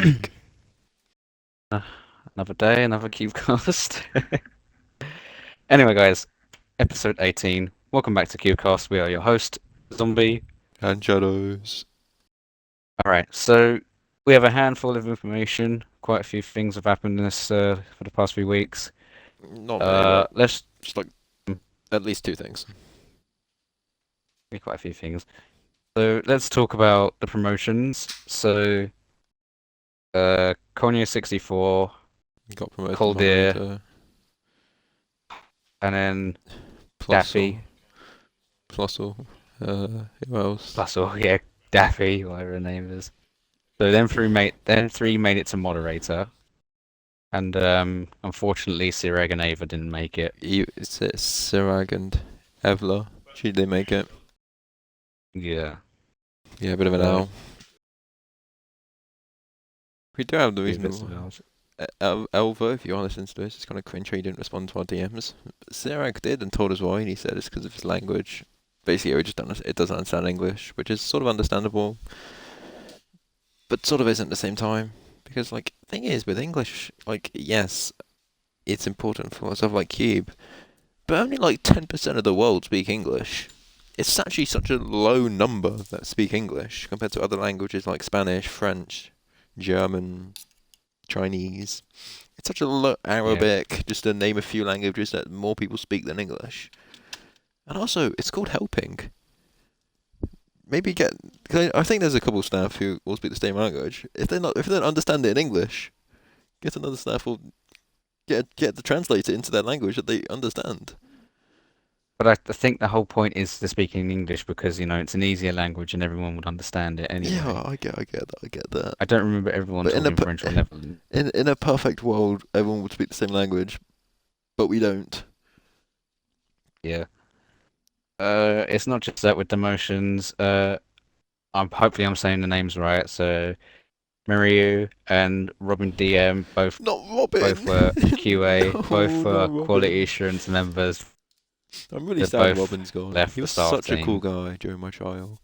week. Another day, another Cubecast. Anyway, guys, episode 18. Welcome back to Cubecast. We are your host, Zombie. And shadows. All right, so we have a handful of information. Quite a few things have happened in this for the past few weeks. Not many, but Let's just like at least two things. quite a few things. So let's talk about the promotions. So, Konya 64, Got promoted to Coldier, moderator. and then Plusle. Daffy. Plusle. Who else? Plus, oh yeah, Daffy, whatever her name is. So them three made it to moderator. And unfortunately, Sireg and Ava didn't make it. It's Sirag and Evla. They make it. Yeah. Yeah, a bit of an So, L. We do have the few bits reason. of ours. Elva, if you are listening to this, it's kind of cringe how he didn't respond to our DMs. Sirag did and told us why, and he said it's because of his language. Basically, it doesn't understand English, which is sort of understandable, but sort of isn't at the same time. Because, like, thing is, with English, like, yes, it's important for stuff like Cube, but only like 10% of the world speak English. It's actually such a low number that speak English compared to other languages like Spanish, French, German, Chinese. It's such a low Yeah. Arabic, just to name a few languages that more people speak than English. And also, it's called helping. Maybe get. 'Cause I think there's a couple of staff who all speak the same language. If they don't understand it in English, get another staff or get the translator into their language that they understand. But I think the whole point is to speak in English because, it's an easier language and everyone would understand it Yeah, anyway. I get that. I don't remember everyone But talking French or Netherlands. in a perfect world, everyone would speak the same language, but we don't. Yeah. It's not just that with demotions. Hopefully I'm saying the names right. So Mariu and Robin DM Not both Robin. were QA, both No, were not quality Robin. assurance members. I'm really They sad both Robin's gone. left He the was staff such a cool team. guy during my trial.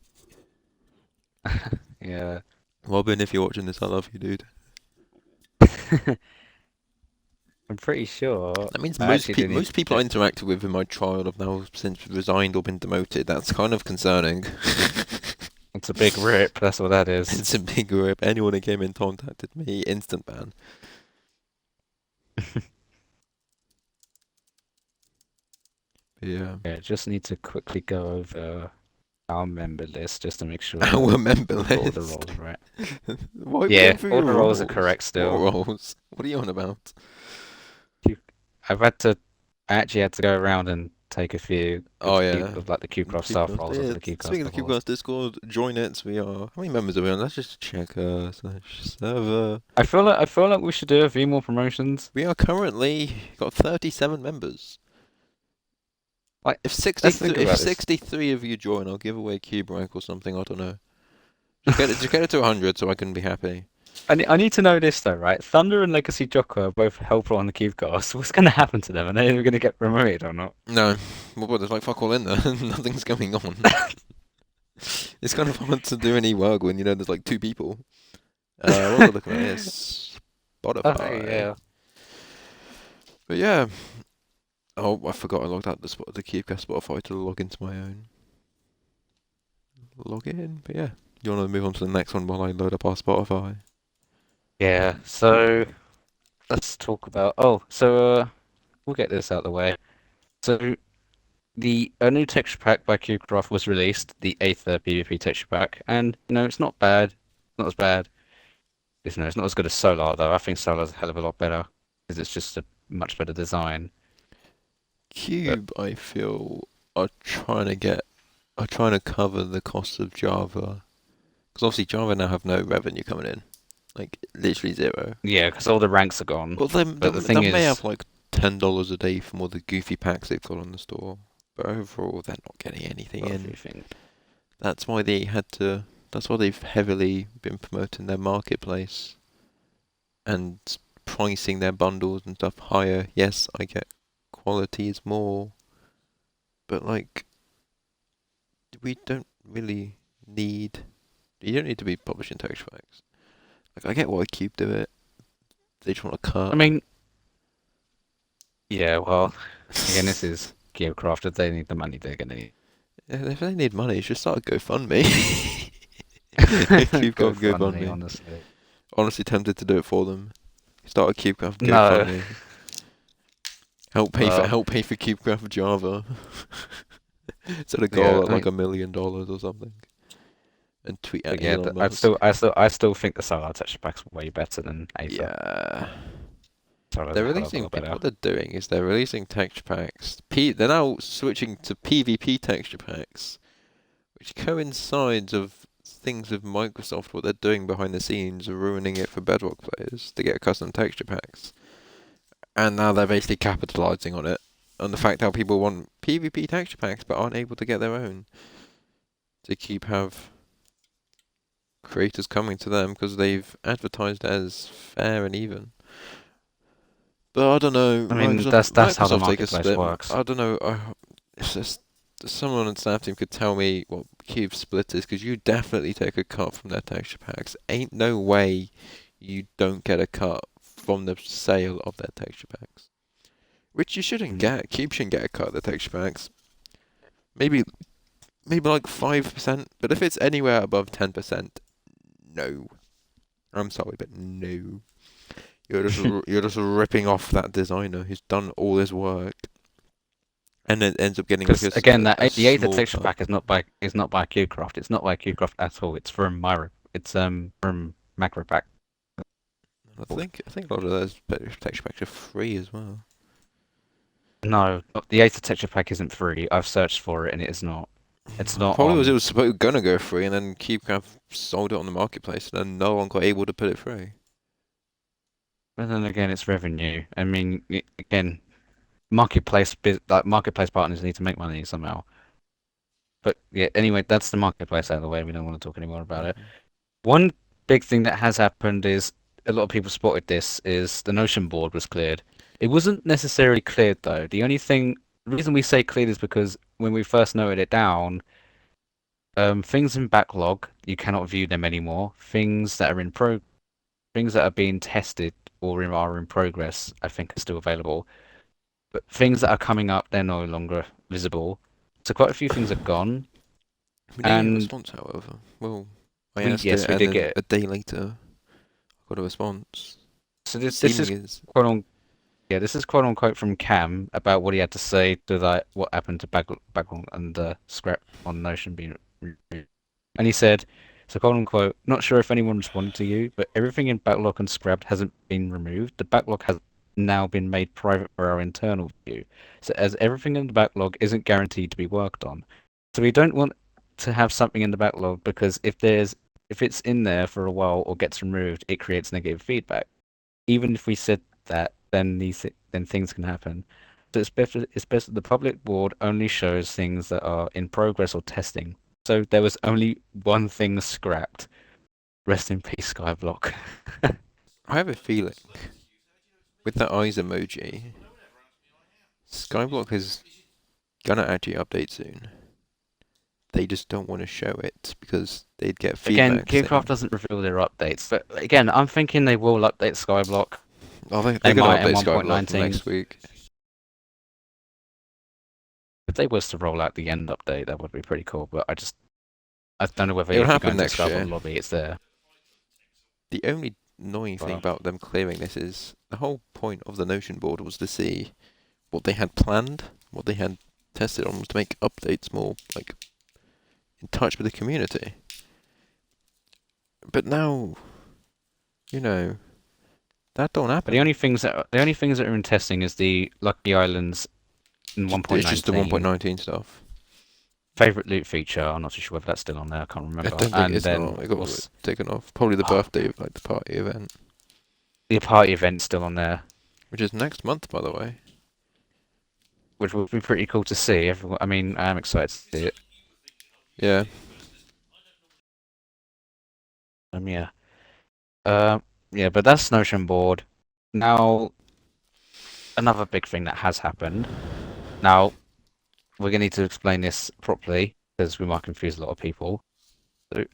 Yeah. Robin, if you're watching this, I love you, dude. I'm pretty sure That means I actually didn't. most people I interacted with in my trial have now since resigned or been demoted. That's kind of concerning. It's a big rip. That's what that is. It's a big rip. Anyone who came in contacted me, instant ban. Yeah. Yeah, just need to quickly go over our member list just to make sure Our that member we've got all the list. roles right. Why are we going Yeah, through all your the roles are roles? correct What still. roles? What are you on about? You- I've had to, I actually had to go around and take a few Oh yeah. of like the Qcraft staff Cubecast. roles off Yeah, the Qcraft speaking of staff roles. Cubecast Discord, join it. We are. How many members are we on? Let's just check slash server. I feel like we should do a few more promotions. We are currently got 37 members. Like, If let's think if about this. 63 of you join, I'll give away cube rank or something. I don't know. Just get it to 100 so I can be happy. I need to know this though, right? Thunder and Legacy Jocko are both helpful on the Cubecast. What's going to happen to them? Are they going to get promoted or not? No, well, there's like fuck all in there. Nothing's going on. It's kind of hard to do any work when there's like two people. What we're looking at is Oh Spotify. yeah. But yeah. Oh, I forgot I logged out the Cubecast Spotify to log into my own login. But yeah, you want to move on to the next one while I load up our Spotify? Yeah. So let's talk about. Oh, so we'll get this out of the way. So a new texture pack by Cubecraft was released, the Aether PvP texture pack, and it's not bad. Not as bad. It's not as good as Solar though. I think Solar's a hell of a lot better because it's just a much better design. But Cube, I feel, are trying to cover the cost of Java. Because obviously Java now have no revenue coming in. Like, literally zero. yeah, because all the ranks are gone. Well, But the they thing may is, have like $10 a day from all the goofy packs they've got on the store. But overall, they're not getting anything got a in. few things. That's why they had to. That's why they've heavily been promoting their marketplace and pricing their bundles and stuff higher. Yes, I get quality is more, but like we don't really need. You don't need to be publishing texture packs. Like, I get why Cube do it. They just want to I cut. mean, yeah, well, again, this is Geocraft. If they need the money, they're gonna need. Yeah, if they need money, just start a GoFundMe. Go Cubecraft fund me, GoFundMe. honestly. Honestly, tempted to do it for them. Start a Cubecraft No, GoFundMe. well, Help pay for Cubecraft Java. Set a yeah, goal at I like mean, $1 million or something, and tweet at but yeah, Elon Musk. I still think the Solar Texture Pack's way better than Aether. Yeah. Solar's They're a hell of a releasing lot better. what they're doing is they're releasing texture packs. They're now switching to PvP texture packs, which coincides of things with Microsoft what they're doing behind the scenes, ruining it for Bedrock players to get custom texture packs. And now they're basically capitalizing on it, on the fact how people want PvP texture packs but aren't able to get their own to keep have creators coming to them because they've advertised as fair and even. But I don't know. I mean, that's how the Microsoft take a marketplace split. works. I don't know. It's just someone on the staff team could tell me what Cube split is because you definitely take a cut from their texture packs. Ain't no way you don't get a cut from the sale of their texture packs. Which you shouldn't Mm. get. Cube shouldn't get a cut of the texture packs. Maybe like 5%. But if it's anywhere above 10%, no. I'm sorry, but no. You're just ripping off that designer who's done all this work, and then ends up getting like Because again, a the Aether small texture cut. pack is not by Qcraft. It's not by Qcraft at all. It's from Myro. It's from Macro Pack. I think a lot of those texture packs are free as well. No, the Aether texture pack isn't free. I've searched for it and it is not. It's not Probably was it on. was supposed gonna go free, and then Cubecraft sold it on the marketplace, and then no one got able to put it free. But then again, it's revenue. I mean, again, marketplace partners need to make money somehow. But yeah, anyway, that's the marketplace out of the way. We don't want to talk anymore about it. Hmm. One big thing that has happened is a lot of people spotted this is the Notion board was cleared. It wasn't necessarily cleared though. The reason we say cleared is because when we first noted it down, things in backlog you cannot view them anymore. Things that are being tested or are in progress, I think, are still available. But things that are coming up, they're no longer visible. So quite a few things are gone, We didn't get a and response, however. Well, I we asked it, yes, we and did then get a day later, I got a response. so this Seeming is is quote on yeah, this is quote unquote from Cam about what he had to say to that what happened to Backlog and the scrap on Notion being removed. And he said, so quote unquote, not sure if anyone responded to you, but everything in Backlog and Scrapped hasn't been removed. The backlog has now been made private for our internal view. So as everything in the backlog isn't guaranteed to be worked on. So we don't want to have something in the backlog because if it's in there for a while or gets removed, it creates negative feedback. Even if we said that, then things can happen. So it's better the public board only shows things that are in progress or testing. So there was only one thing scrapped. Rest in peace, Skyblock. I have a feeling with the eyes emoji, Skyblock is gonna actually update soon. They just don't want to show it because they'd get Again, feedback Gearcraft saying, doesn't reveal their updates, but again, I'm thinking they will update Skyblock. "Oh, They they're gonna might in update Skyblock from 1.19. next week." If they was to roll out the end update, that would be pretty cool. But I don't know whether It'll if you go happen into next Skyblock year. lobby, it's there. The only annoying thing But about them clearing this is the whole point of the Notion board was to see what they had planned, what they had tested on, was to make updates more like in touch with the community. But now, you know, that don't the happen. only things that are in testing is the Lucky Islands in It's just the 1.19. 1.19 stuff. Favorite loot feature. I'm not too sure whether that's still on there. I can't I remember. don't think And it's then not. It got what's taken off. Probably the oh, birthday of like the party event, the party event still on there, which is next month, by the way. which would be pretty cool to see. I mean, I am excited to see it. Yeah. Yeah. Um, yeah, but that's Notion board. Now, another big thing that has happened. Now, we're gonna need to explain this properly because we might confuse a lot of people. So,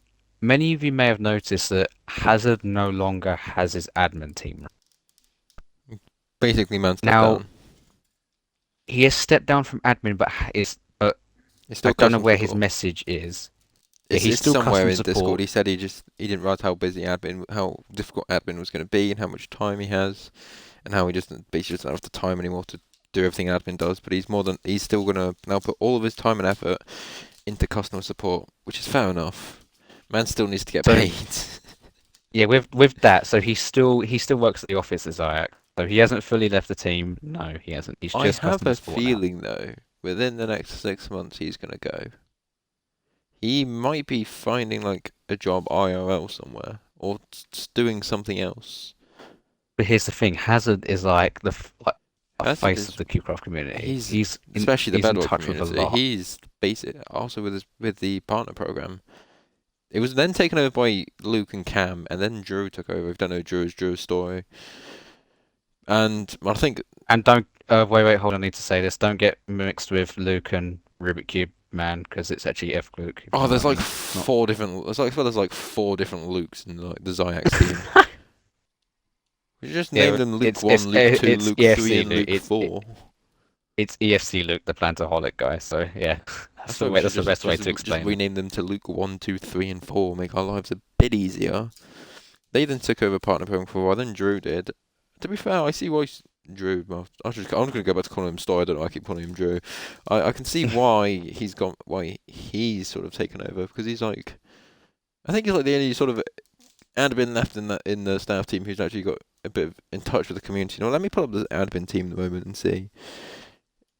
many of you may have noticed that Hazard no longer has his admin team. Basically, man stepped Now, down. he has stepped down from admin, but It's I still don't know customer where his support. message is. Yeah, It's he's it's still somewhere customer in Discord. support, He said he didn't realize how busy admin, how difficult admin was going to be, and how much time he has, and how he just basically doesn't have the time anymore to do everything admin does. But he's still going to now put all of his time and effort into customer support, which is fair enough. Man still needs to get so paid. yeah, with that, so he still works at the office as Zayek. So he hasn't fully left the team. No, he hasn't. He's I just have customer a support now. feeling though, within the next 6 months he's going to go. He might be finding like a job IRL somewhere or doing something else. But here's the thing: Hazard is like like a Hazard face of is the Qcraft community. he's especially the He's in Bedwars touch with a community. lot. He's basic also with the partner program. It was then taken over by Luke and Cam, and then Drew took over. If you don't know Drew's story, and I think And don't wait, hold on. I need to say this. Don't get mixed with Luke and Rubik Cube Man because it's actually F Luke. If you know what there's I like mean. It's not. four different. There's like four different Lukes in like the Zyax team. We should just name Yeah, them Luke it's One, Luke Two, it's Luke Three, EFC and Luke. Luke Four. It's EFC Luke, the Plantaholic guy. So yeah, That's why we should that's the best way to just explain them. rename them to Luke 1, 2, 3, and 4. Make our lives a bit easier. They then took over partner program for a while. Then Drew did. To be fair, I see why Drew. Well, I'm gonna go back to calling him Story. I don't know. I keep calling him Drew. I can see why why he's sort of taken over because he's like, I think he's like the only sort of admin left in the staff team who's actually got a bit of in touch with the community. Let me pull up the admin team at the moment and see.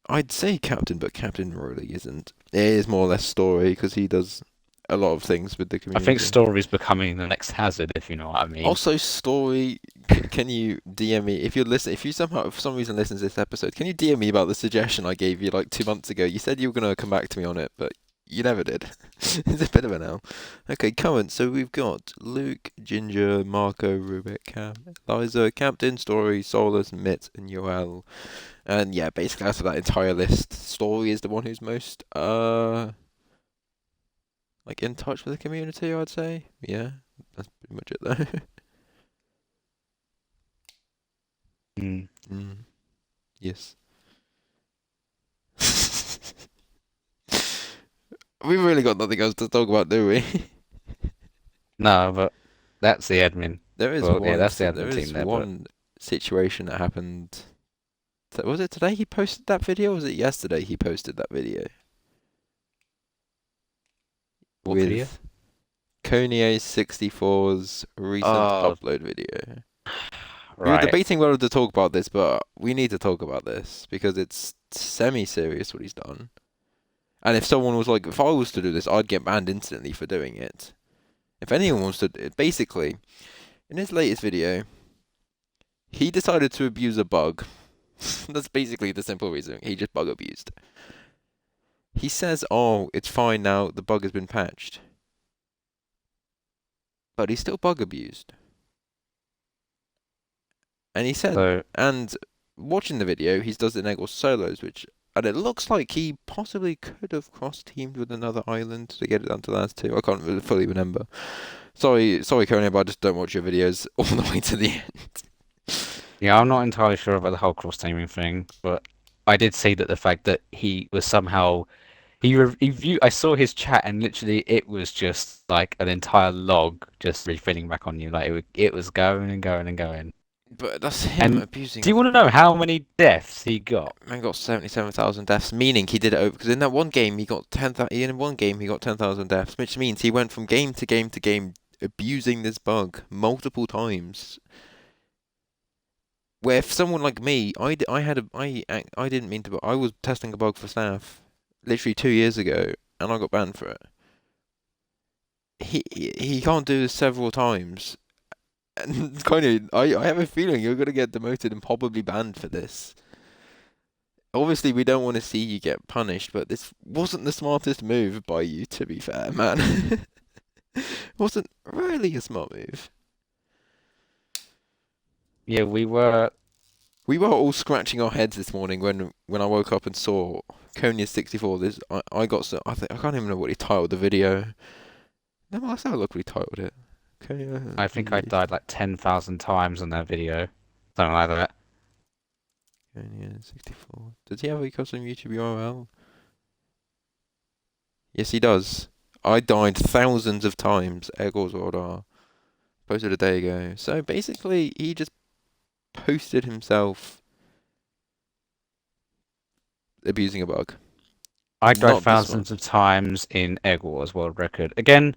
I'd say captain, but captain really isn't. It is more or less Story because he does a lot of things with the I think community. Story's becoming the next Hazard, if you know what I mean. Also, Story, can you DM me if you're listening? If you somehow, for some reason, listen to this episode, can you DM me about the suggestion I gave you like 2 months ago? You said you were gonna come back to me on it, but you never did. It's a bit of an L. Okay, current. So we've got Luke, Ginger, Marco, Rubik, Cam, Liza, Captain, Story, Solus, Mitt, and Yoel. And yeah, basically after that entire list, Story is the one who's most like in touch with the community, I'd say. Yeah, that's pretty much it though. Mm. Mm, yes. We've really got nothing else to talk about, do we? No, but that's the admin. Well, yeah, that's the There admin team is there. But one situation that happened. Was it today he posted that video? Or was it yesterday he posted that video what video? with Kanye 64's recent Oh, upload video? We were right. debating whether to talk about this, but we need to talk about this because it's semi-serious what he's done. And if someone was like, if I was to do this, I'd get banned instantly for doing it. If anyone wants to, basically, in his latest video, he decided to abuse a bug. That's basically the simple reason. He just bug abused. He says, "Oh, it's fine now. The bug has been patched," but he still bug abused. And he said, So and watching the video, he does enable solos, and it looks like he possibly could have cross-teamed with another island to get it down to the last two. I can't really fully remember. Sorry, Conan, but I just don't watch your videos all the way to the end. yeah, I'm not entirely sure about the whole cross teaming thing, but I did see that the fact that he was somehow he viewed. I saw his chat and literally it was just like an entire log just refilling back on you. Like it was going and going and going. But that's him And abusing do a you want to know how many deaths he got? man got 77,000 deaths, meaning he did it over because in that one game he got 10,000. In one game he got 10,000 deaths, which means he went from game to game to game abusing this bug multiple times. Where if someone like me, I didn't mean to, but I was testing a bug for staff literally 2 years ago, and I got banned for it. He can't do this several times, and kind of I have a feeling you're gonna get demoted and probably banned for this. Obviously, we don't want to see you get punished, but this wasn't the smartest move by you, to be fair, man. Wasn't really a smart move. Yeah, we were. We were all scratching our heads this morning when I woke up and saw Konya 64. I got so I can't even know what he titled the video. That's how look we titled it. Okay, I think I died like 10,000 times on that video. Something like that. yeah, 64. Does he have a custom YouTube URL? Yes, he does. I died thousands of times. Eggles World R. Posted a day ago. So basically, he just posted himself abusing a bug. I died Not this one. thousands of times in Egg Wars World Record. Again,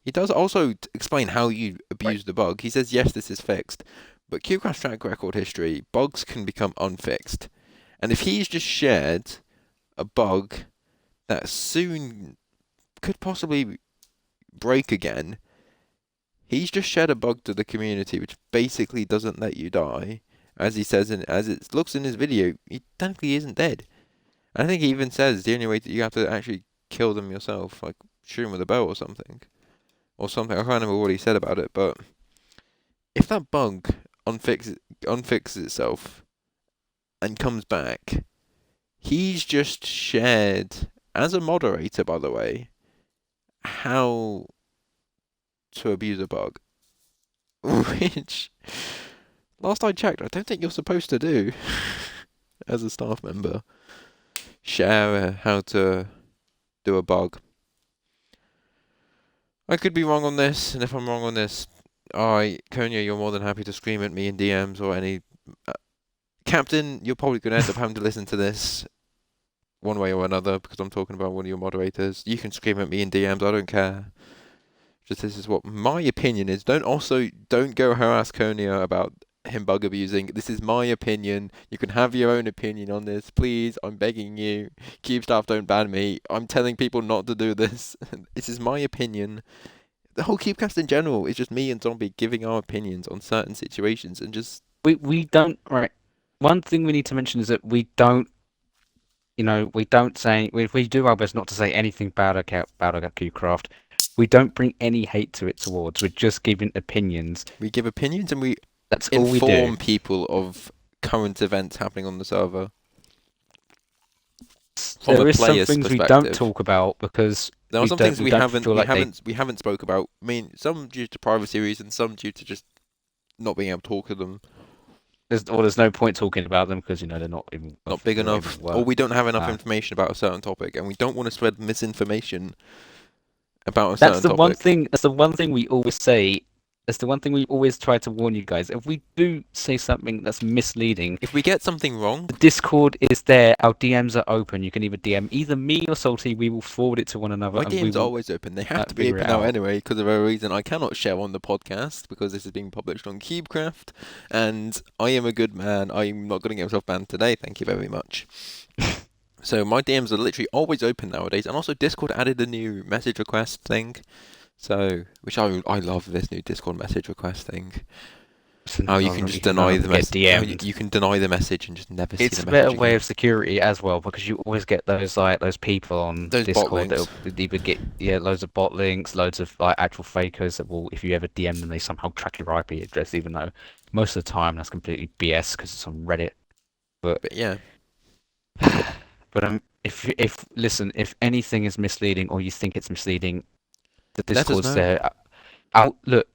He does also explain how you right. abuse the bug. He says, yes, this is fixed. But Cubecast track record history, bugs can become unfixed. And if he's just shared a bug that soon could possibly break again, he's just shared a bug to the community which basically doesn't let you die. As he says, as it looks in his video, he technically isn't dead. I think he even says the only way that you have to actually kill them yourself, like shoot him with a bow or something. Or something. I can't remember what he said about it, but if that bug unfixes itself and comes back, he's just shared, as a moderator, by the way, how to abuse a bug. Which, last I checked, I don't think you're supposed to do as a staff member. Share how to do a bug. I could be wrong on this, and if I'm wrong on this, Konya, you're more than happy to scream at me in DMs or any. Uh, Captain, you're probably going to end up having to listen to this one way or another because I'm talking about one of your moderators. You can scream at me in DMs, I don't care. Just this is what my opinion is. Don't go harass Konya about him bug abusing. This is my opinion. You can have your own opinion on this. Please, I'm begging you. Cube staff, don't ban me. I'm telling people not to do this. This is my opinion. The whole Cubecast in general is just me and Zombie giving our opinions on certain situations and just We don't right. One thing we need to mention is that we don't, we don't say we do our best not to say anything bad about Qcraft. We don't bring any hate to it towards. We're just giving opinions. we give opinions and we That's all we do. inform people of current events happening on the server from a There is some player's things we don't perspective. talk about because There are some things we don't feel like they. we haven't spoke about. I mean, some due to privacy reasons, some due to just not being able to talk to them, There's no point talking about them because they're not even not big they're not enough, even or worth. we don't have enough No. information about a certain topic, and we don't want to spread misinformation about a That's certain the one topic. thing. That's the one thing we always say. That's the one thing we always try to warn you guys. If we do say something that's misleading, If we get something wrong, the Discord is there. Our DMs are open. You can either DM either me or Salty. We will forward it to one another my and we DMs are will always open. They have to be figure it open now out. anyway, because of a reason I cannot share on the podcast because this is being published on Cubecraft, and I am a good man. I'm not going to get myself banned today. Thank you very much. So my DMs are literally always open nowadays, and also Discord added a new message request thing. So, which I love this new Discord message request thing. How you can just Even though deny we the get message. DM'd. You can deny the message and just never see It's the a better message way again. of security as well because you always get those people on Those bot Discord links. that'll either get loads of bot links, loads of actual fakers that will if you ever DM them they somehow track your IP address even though most of the time that's completely BS because it's on Reddit. But But yeah, if listen if anything is misleading or you think it's misleading, the let us Discord's know. there. Out look,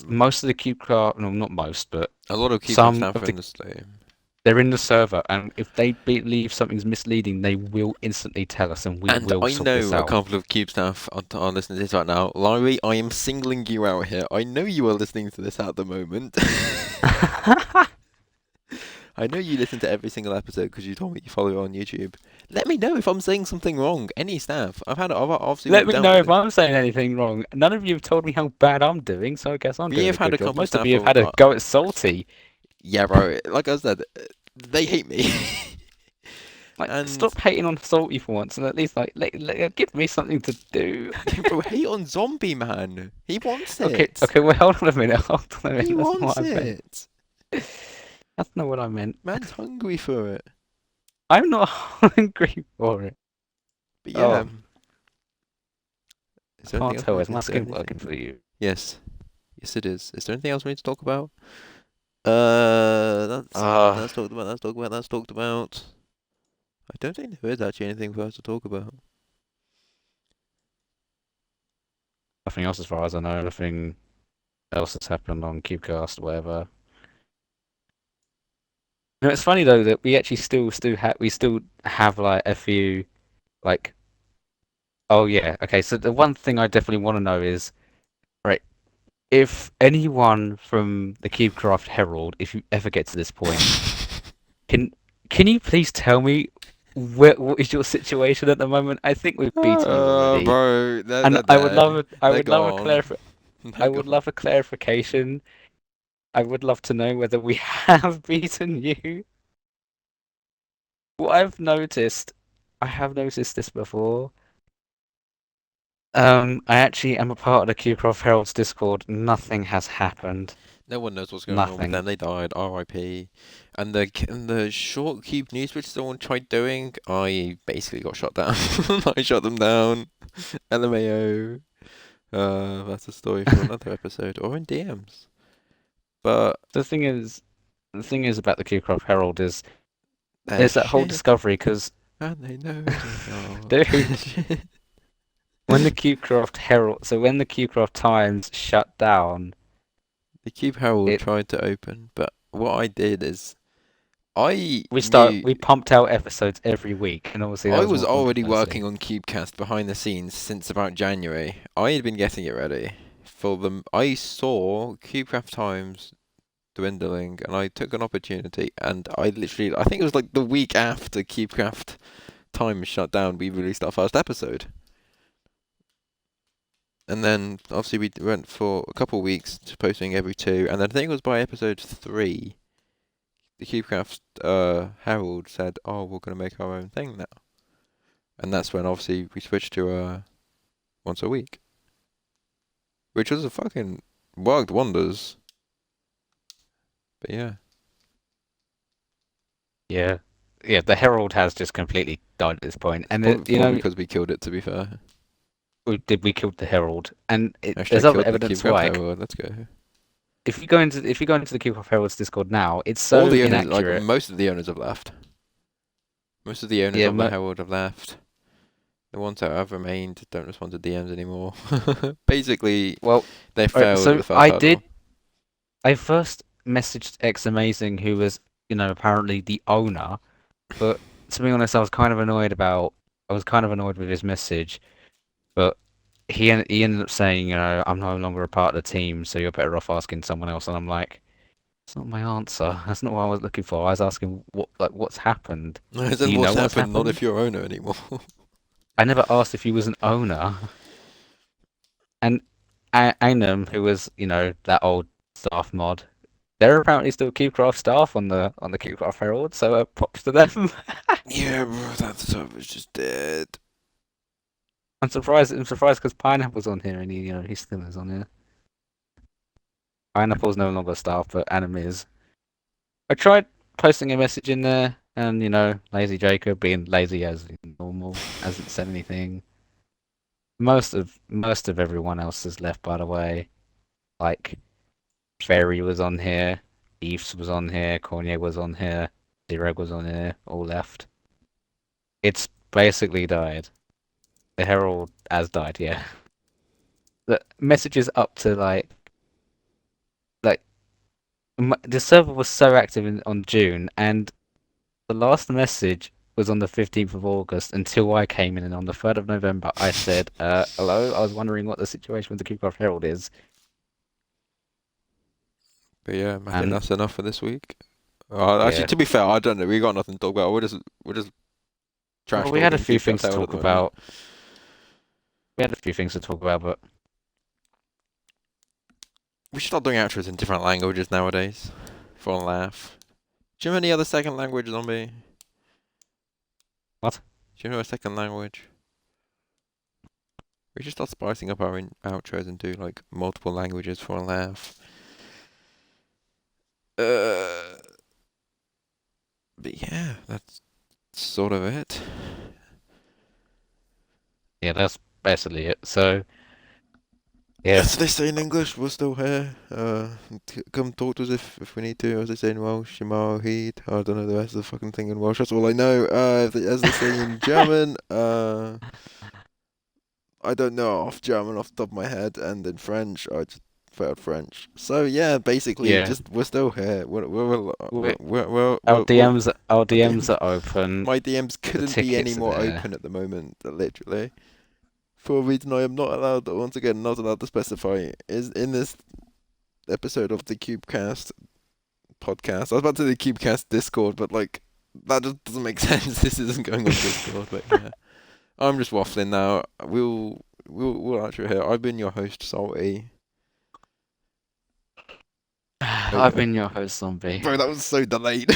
most of the CubeCraft, no, not most, but A lot of Cubecraft some staff of are the in the stream. they're in the server, and if they believe something's misleading, they will instantly tell us, and we And will I sort this know a out. couple of Cube staff are listening to this right now. Larry, I am singling you out here. I know you are listening to this at the moment. I know you listen to every single episode because you told me you follow it on YouTube. Let me know if I'm saying something wrong. Any staff. I've obviously Let me dealt know with if it. I'm saying anything wrong. None of you have told me how bad I'm doing, so I guess I'm We doing have a had good a job. couple of Most of staff you have of had a go at Salty. yeah, bro. Like I said, they hate me. Like, And stop hating on Salty for once, and at least give me something to do. bro, hate on Zombie Man. He wants Okay, it. okay. Well, hold on a minute. Hold on a He minute. That's not what wants I meant. it. That's not what I meant. Man's hungry for it. I'm not hungry for it. But yeah, Oh, is I there anything can't else? tell. Is my Is there skin working anything? for you? Yes, yes, it is. Is there anything else we need to talk about? Uh, That's talked about. That's talked about. That's talked about. I don't think there is actually anything for us to talk about. Nothing else as far as I know. Nothing else has happened on Cubecast or whatever. No, it's funny though that we actually still have like a few like oh yeah, okay, so the one thing I definitely want to know is right, if anyone from the Cubecraft Herald, if you ever get to this point, can can you please tell me what is your situation at the moment? I think we've beaten you already. Bro, they're And dead. I They're would love a gone. They're I would gone. love a clarification. I would love to know whether we have beaten you. What I've noticed, I have noticed this before. I actually am a part of the Qcroft Herald's Discord. Nothing has happened. No one knows what's going on with Nothing. them. They died. R.I.P. And the short cube news which someone tried doing, I basically got shot down. I shot them down. LMAO. That's a story for another episode or in DMs. But The thing is, the thing is about the Qcroft Herald is they're there's that whole shit, discovery because, and they know they're not. dude, when the Qcroft Herald, so when the Qcroft Times shut down, The Cube Herald it tried to open, but what I did is I knew we pumped out episodes every week, and obviously that I was was more already controversy. working on Cubecast behind the scenes since about January. I had been getting it ready for them. I saw Cubecraft Times dwindling, and I took an opportunity, and I think it was like the week after Cubecraft Times shut down, we released our first episode. And then obviously we went for a couple of weeks to posting every two, and then I think it was by episode three, the Cubecraft Herald said, "Oh, we're gonna make our own thing now," and that's when obviously we switched to once a week, which was a fucking worked wonders. But yeah, Yeah, yeah. The Herald has just completely died at this point, it's and probably because we killed it. To be fair, we killed the Herald, and there's hashtag other killed the evidence Cubecraft why. Herald. Let's go. If you go into the Kickoff Herald's Discord now, it's All so the owners, like inaccurate. most of the owners, have left. Most of the owners Yeah, of the Herald have left. The ones that have remained don't respond to DMs anymore. Basically, well, they alright, failed at so the first hurdle. I first messaged X Amazing, who was, apparently the owner, but to be honest, I was kind of annoyed with his message, but he ended up saying, I'm no longer a part of the team, so you're better off asking someone else. And I'm like, that's not my answer. That's not what I was looking for. I was asking what's happened. As Do in, you know what's what's happened? Not if happened? you're owner anymore. I never asked if he was an owner. And Anum, who was, that old staff mod, they're apparently still Cubecraft staff on the Cubecraft Herald, so props to them. Yeah, bro, that stuff is just dead. I'm surprised. I'm surprised because Pineapple's on here, and he still is on here. Pineapple's no longer staff, but Anum is. I tried posting a message in there, and Lazy Jacob, being lazy as normal, hasn't said anything. Most of everyone else has left, by the way. Like Fairy was on here, Eves was on here, Cornier was on here, Zereg was on here, all left. It's basically died. The Herald has died, yeah. The messages up to like the server was so active on June, and the last message was on the 15th of August until I came in, and on the 3rd of November I said, hello, I was wondering what the situation with the Kickoff Herald is. But yeah, I think And that's enough for this week. Actually, yeah. to be fair, I don't know. We got nothing to talk about. We're just trash Well, we had a talking few Cubecast things to Herald at talk the moment. about. We had a few things to talk about, but We should start doing outros in different languages nowadays for a laugh. Do you know any other second language, zombie? what? Do you know a second language? We should start spicing up our outros and do like multiple languages for a laugh. Uh, but yeah, that's sort of it. Yeah, that's basically it. So yeah, As they say in English, we're still here. Come talk to us if we need to. As they say in Welsh, Shimar Heed. I don't know the rest of the fucking thing in Welsh. That's all I know. As they say in German, I don't know off German off the top of my head, and in French, I just failed French. So yeah, basically, Yeah, just we're still here. we our our DMs DMs. are open. My DMs The couldn't be any tickets are more there. open at the moment, literally. For a reason I am not allowed, once again, not allowed to specify, is in this episode of the Cubecast podcast. I was about to say the Cubecast Discord, but like that just doesn't make sense. This isn't going on Discord, but yeah. I'm just waffling now. We'll outro here. I've been your host, Salty. Oh I've yeah. been your host, Zombie. Bro, that was so delayed.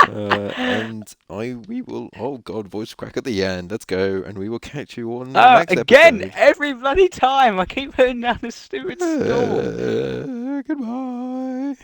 And we will, oh god, voice crack at the end. Let's go, and we will catch you on the next Again, episode. every bloody time I keep putting down this stupid score. Goodbye.